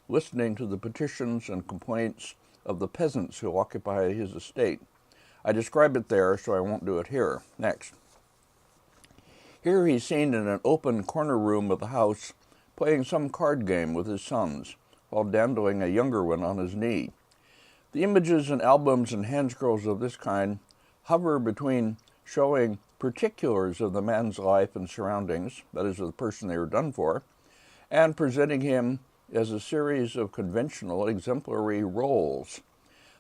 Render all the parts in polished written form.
listening to the petitions and complaints of the peasants who occupy his estate. I describe it there, so I won't do it here. Next. Here he's seen in an open corner room of the house, playing some card game with his sons, while dandling a younger one on his knee. The images and albums and handscrolls of this kind hover between showing particulars of the man's life and surroundings, that is, of the person they were done for, and presenting him as a series of conventional exemplary roles.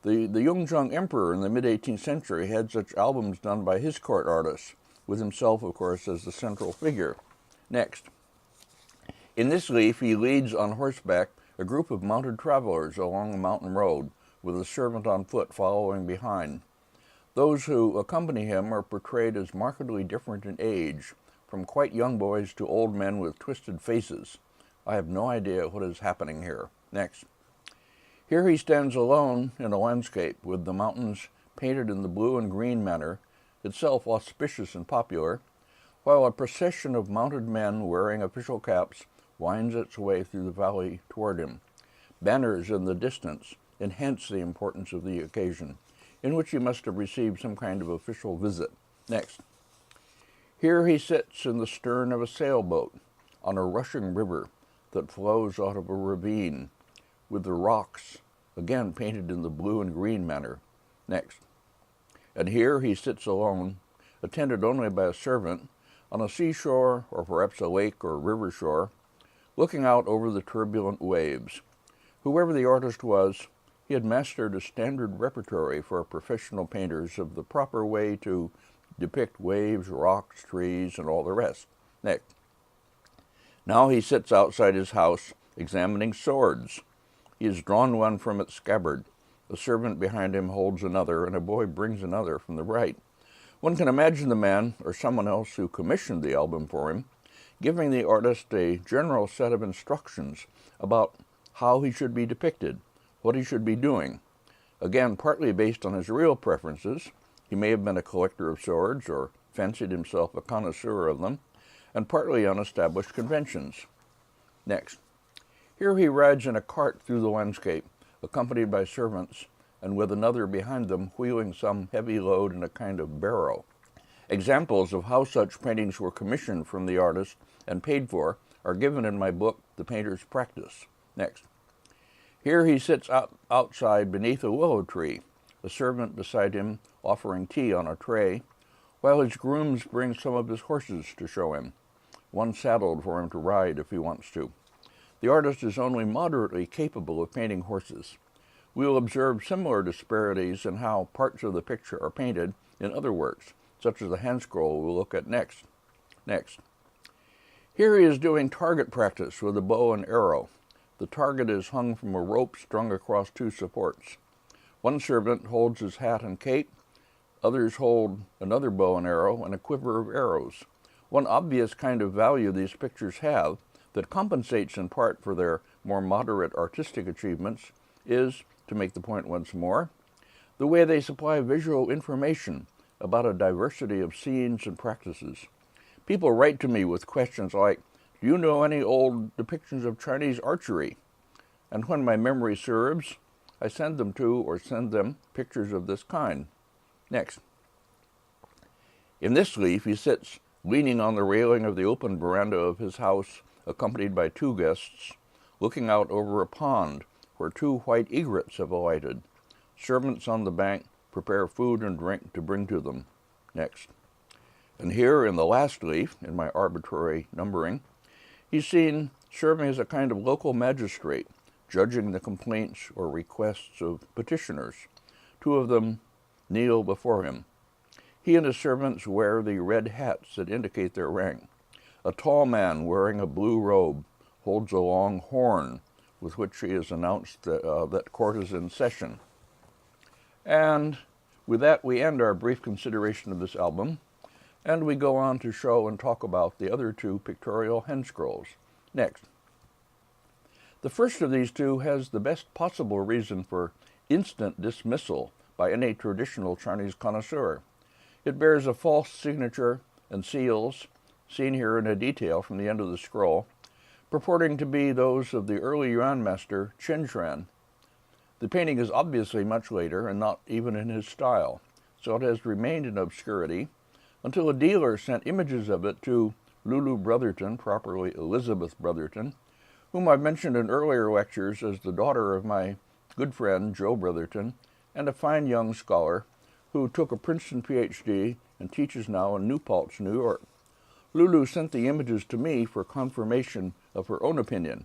The Yongzheng Emperor in the mid-18th century had such albums done by his court artists, with himself, of course, as the central figure. Next. In this leaf, he leads on horseback a group of mounted travelers along a mountain road, with a servant on foot following behind. Those who accompany him are portrayed as markedly different in age, from quite young boys to old men with twisted faces. I have no idea what is happening here. Next. Here he stands alone in a landscape, with the mountains painted in the blue and green manner, itself auspicious and popular, while a procession of mounted men wearing official caps winds its way through the valley toward him. Banners in the distance enhance the importance of the occasion, in which he must have received some kind of official visit. Next. Here he sits in the stern of a sailboat on a rushing river that flows out of a ravine, with the rocks, again painted in the blue and green manner. Next. And here he sits alone, attended only by a servant, on a seashore, or perhaps a lake or river shore, looking out over the turbulent waves. Whoever the artist was, he had mastered a standard repertory for professional painters of the proper way to depict waves, rocks, trees, and all the rest. Next. Now he sits outside his house, examining swords. He has drawn one from its scabbard. A servant behind him holds another, and a boy brings another from the right. One can imagine the man, or someone else who commissioned the album for him, giving the artist a general set of instructions about how he should be depicted, what he should be doing. Again, partly based on his real preferences. He may have been a collector of swords or fancied himself a connoisseur of them, and partly on established conventions. Next. Here he rides in a cart through the landscape, accompanied by servants, and with another behind them wheeling some heavy load in a kind of barrow. Examples of how such paintings were commissioned from the artist and paid for are given in my book, The Painter's Practice. Next. Here he sits outside beneath a willow tree, a servant beside him offering tea on a tray, while his grooms bring some of his horses to show him, one saddled for him to ride if he wants to. The artist is only moderately capable of painting horses. We will observe similar disparities in how parts of the picture are painted in other works, such as the Handscroll we'll look at next. Next. Here he is doing target practice with a bow and arrow. The target is hung from a rope strung across two supports. One servant holds his hat and cape. Others hold another bow and arrow and a quiver of arrows. One obvious kind of value these pictures have, that compensates in part for their more moderate artistic achievements, is, to make the point once more, the way they supply visual information about a diversity of scenes and practices. People write to me with questions like, "Do you know any old depictions of Chinese archery?" And when my memory serves, I send them pictures of this kind. Next. In this leaf, he sits leaning on the railing of the open veranda of his house, accompanied by two guests, looking out over a pond where two white egrets have alighted. Servants on the bank prepare food and drink to bring to them. Next. And here in the last leaf, in my arbitrary numbering, he's seen serving as a kind of local magistrate, judging the complaints or requests of petitioners. Two of them kneel before him. He and his servants wear the red hats that indicate their rank. A tall man wearing a blue robe holds a long horn with which he has announced that court is in session. And with that, we end our brief consideration of this album, and we go on to show and talk about the other two pictorial Handscrolls. Next. The first of these two has the best possible reason for instant dismissal by any traditional Chinese connoisseur. It bears a false signature and seals, seen here in a detail from the end of the scroll, purporting to be those of the early yuan master Chen Chuan. The painting is obviously much later and not even in his style, so it has remained in obscurity until a dealer sent images of it to Lulu Brotherton, properly Elizabeth Brotherton, whom I've mentioned in earlier lectures as the daughter of my good friend Joe Brotherton, and a fine young scholar who took a Princeton PhD and teaches now in New Paltz, New York. Lulu sent the images to me for confirmation of her own opinion,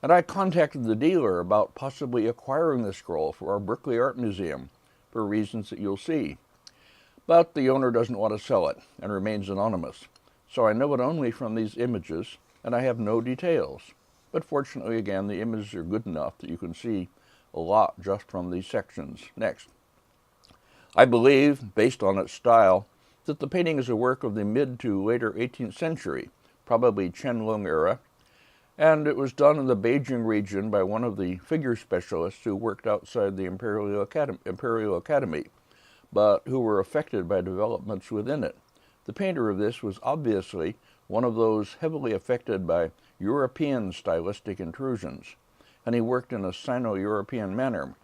and I contacted the dealer about possibly acquiring the scroll for our Berkeley Art Museum, for reasons that you'll see. But the owner doesn't want to sell it and remains anonymous, so I know it only from these images, and I have no details. But fortunately, again, the images are good enough that you can see a lot just from these sections. Next. I believe, based on its style, that the painting is a work of the mid to later 18th century, probably Qianlong era, and it was done in the Beijing region by one of the figure specialists who worked outside the Imperial Academy, but who were affected by developments within it. The painter of this was obviously one of those heavily affected by European stylistic intrusions, and he worked in a Sino-European manner.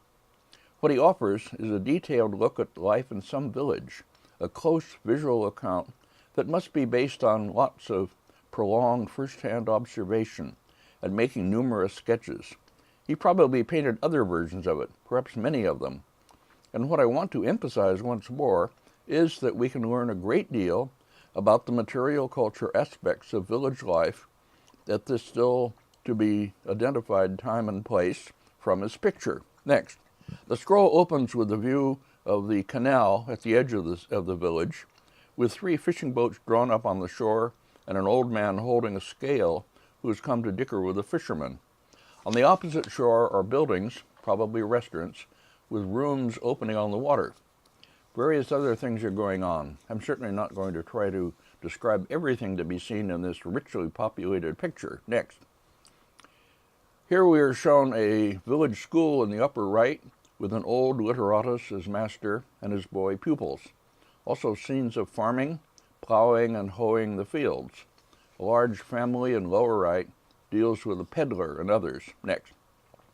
What he offers is a detailed look at life in some village, a close visual account that must be based on lots of prolonged first-hand observation and making numerous sketches. He probably painted other versions of it, perhaps many of them. And what I want to emphasize once more is that we can learn a great deal about the material culture aspects of village life at this still to be identified time and place from his picture. Next, the scroll opens with a view of the canal at the edge of the village, with 3 fishing boats drawn up on the shore and an old man holding a scale who has come to dicker with a fisherman. On the opposite shore are buildings, probably restaurants, with rooms opening on the water. Various other things are going on. I'm certainly not going to try to describe everything to be seen in this richly populated picture. Next. Here we are shown a village school in the upper right, with an old literatus as master and his boy pupils. Also scenes of farming, plowing and hoeing the fields. A large family in lower right deals with a peddler and others. Next.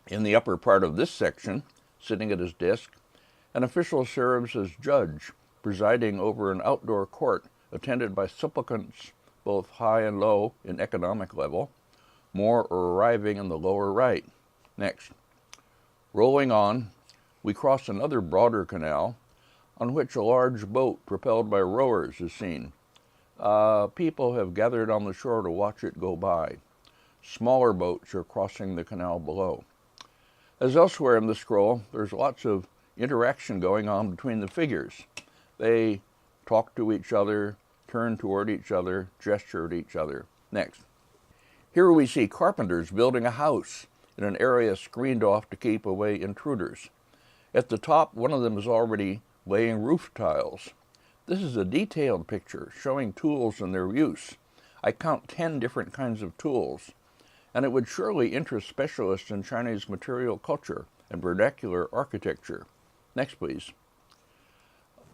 In the upper part of this section, sitting at his desk, an official serves as judge, presiding over an outdoor court attended by supplicants both high and low in economic level. More are arriving in the lower right. Next. Rolling on, we cross another broader canal on which a large boat propelled by rowers is seen. People have gathered on the shore to watch it go by. Smaller boats are crossing the canal below. As elsewhere in the scroll, there's lots of interaction going on between the figures. They talk to each other, turn toward each other, gesture at each other. Next. Here we see carpenters building a house in an area screened off to keep away intruders. At the top, one of them is already laying roof tiles. This is a detailed picture showing tools and their use. I count 10 different kinds of tools, and it would surely interest specialists in Chinese material culture and vernacular architecture. Next, please.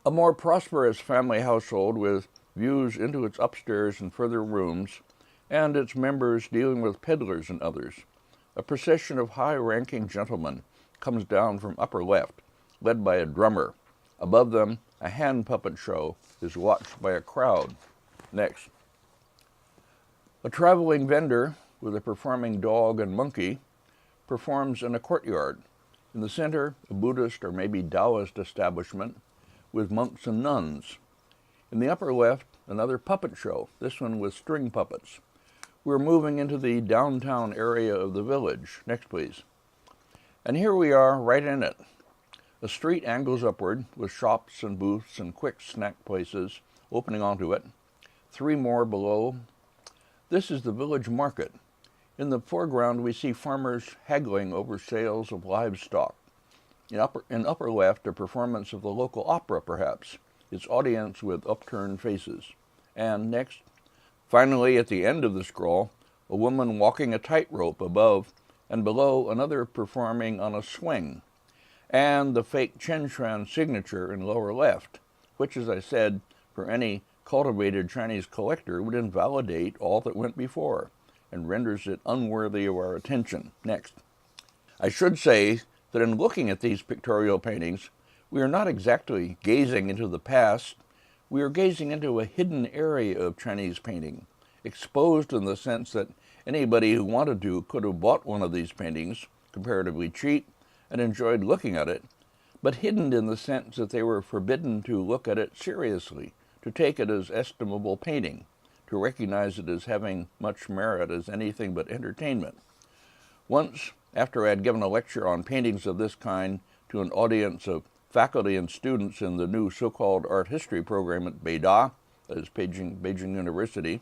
A more prosperous family household with views into its upstairs and further rooms, and its members dealing with peddlers and others. A procession of high-ranking gentlemen comes down from upper left, led by a drummer. Above them, a hand puppet show is watched by a crowd. Next. A traveling vendor with a performing dog and monkey performs in a courtyard. In the center, a Buddhist or maybe Taoist establishment with monks and nuns. In the upper left, another puppet show, this one with string puppets. We're moving into the downtown area of the village. Next, please. And here we are, right in it. A street angles upward with shops and booths and quick snack places opening onto it. 3 more below. This is the village market. In the foreground, we see farmers haggling over sales of livestock. In upper left, a performance of the local opera, perhaps, its audience with upturned faces. And next, finally, at the end of the scroll, a woman walking a tightrope above, and below another performing on a swing, and the fake Chen Chuan signature in lower left, which, as I said, for any cultivated Chinese collector would invalidate all that went before, and renders it unworthy of our attention. Next. I should say that in looking at these pictorial paintings, we are not exactly gazing into the past. We are gazing into a hidden area of Chinese painting, exposed in the sense that anybody who wanted to could have bought one of these paintings, comparatively cheap, and enjoyed looking at it, but hidden in the sense that they were forbidden to look at it seriously, to take it as estimable painting, to recognize it as having much merit as anything but entertainment. Once, after I had given a lecture on paintings of this kind to an audience of faculty and students in the new so-called art history program at Beida, that is Beijing University,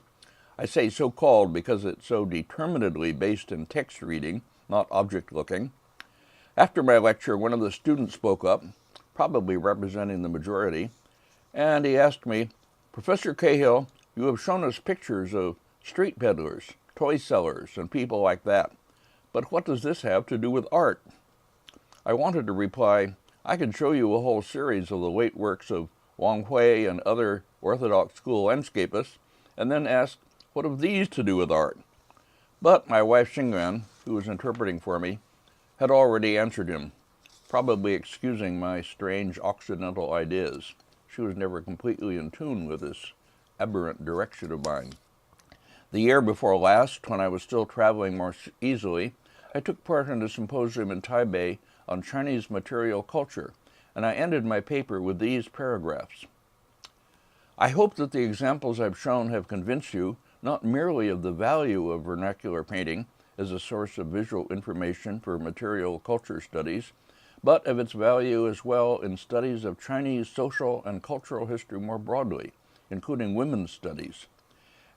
I say so-called because it's so determinedly based in text reading, not object looking. After my lecture, one of the students spoke up, probably representing the majority, and he asked me, "Professor Cahill, you have shown us pictures of street peddlers, toy sellers, and people like that, but what does this have to do with art?" I wanted to reply, I could show you a whole series of the late works of Wang Hui and other Orthodox school landscapists, and then ask, what have these to do with art? But my wife Xingyan, who was interpreting for me, had already answered him, probably excusing my strange Occidental ideas. She was never completely in tune with this aberrant direction of mine. The year before last, when I was still traveling more easily, I took part in a symposium in Taipei on Chinese material culture, and I ended my paper with these paragraphs. I hope that the examples I've shown have convinced you not merely of the value of vernacular painting as a source of visual information for material culture studies, but of its value as well in studies of Chinese social and cultural history more broadly, including women's studies,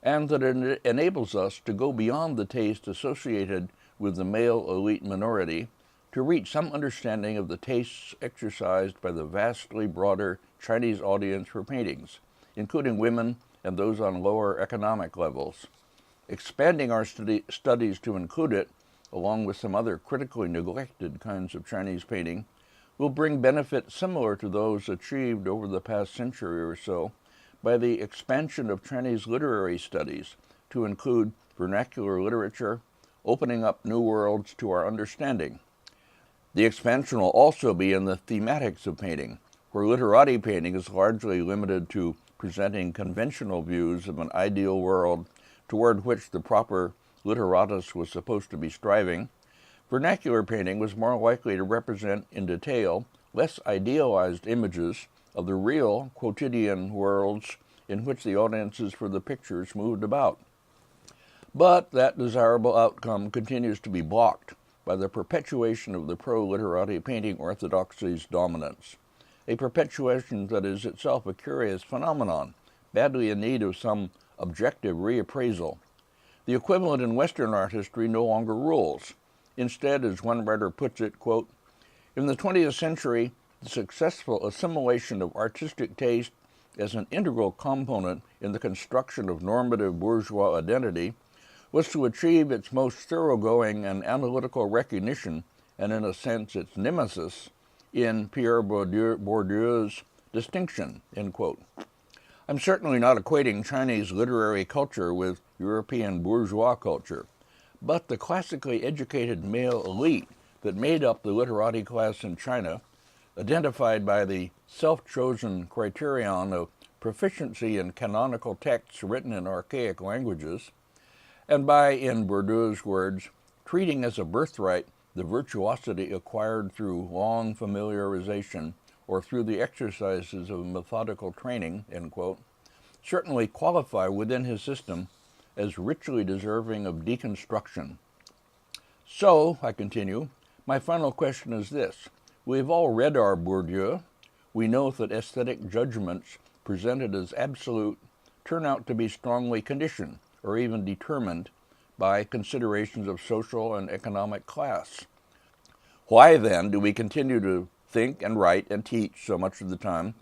and that it enables us to go beyond the taste associated with the male elite minority to reach some understanding of the tastes exercised by the vastly broader Chinese audience for paintings, including women and those on lower economic levels. Expanding our studies to include it, along with some other critically neglected kinds of Chinese painting, will bring benefits similar to those achieved over the past century or so by the expansion of Chinese literary studies to include vernacular literature, opening up new worlds to our understanding. The expansion will also be in the thematics of painting, where literati painting is largely limited to presenting conventional views of an ideal world toward which the proper literatus was supposed to be striving. Vernacular painting was more likely to represent in detail less idealized images of the real quotidian worlds in which the audiences for the pictures moved about. But that desirable outcome continues to be blocked by the perpetuation of the pro-literati painting orthodoxy's dominance, a perpetuation that is itself a curious phenomenon, badly in need of some objective reappraisal. The equivalent in Western art history no longer rules. Instead, as one writer puts it, quote, "In the 20th century, the successful assimilation of artistic taste as an integral component in the construction of normative bourgeois identity was to achieve its most thoroughgoing and analytical recognition, and in a sense its nemesis, in Pierre Bourdieu's distinction," end quote. I'm certainly not equating Chinese literary culture with European bourgeois culture, but the classically educated male elite that made up the literati class in China, identified by the self-chosen criterion of proficiency in canonical texts written in archaic languages, and by, in Bourdieu's words, treating as a birthright the virtuosity acquired through long familiarization or through the exercises of methodical training, end quote, certainly qualify within his system as richly deserving of deconstruction. So, I continue, my final question is this. We've all read our Bourdieu. We know that aesthetic judgments presented as absolute turn out to be strongly conditioned or even determined by considerations of social and economic class. Why then do we continue to think and write and teach so much of the time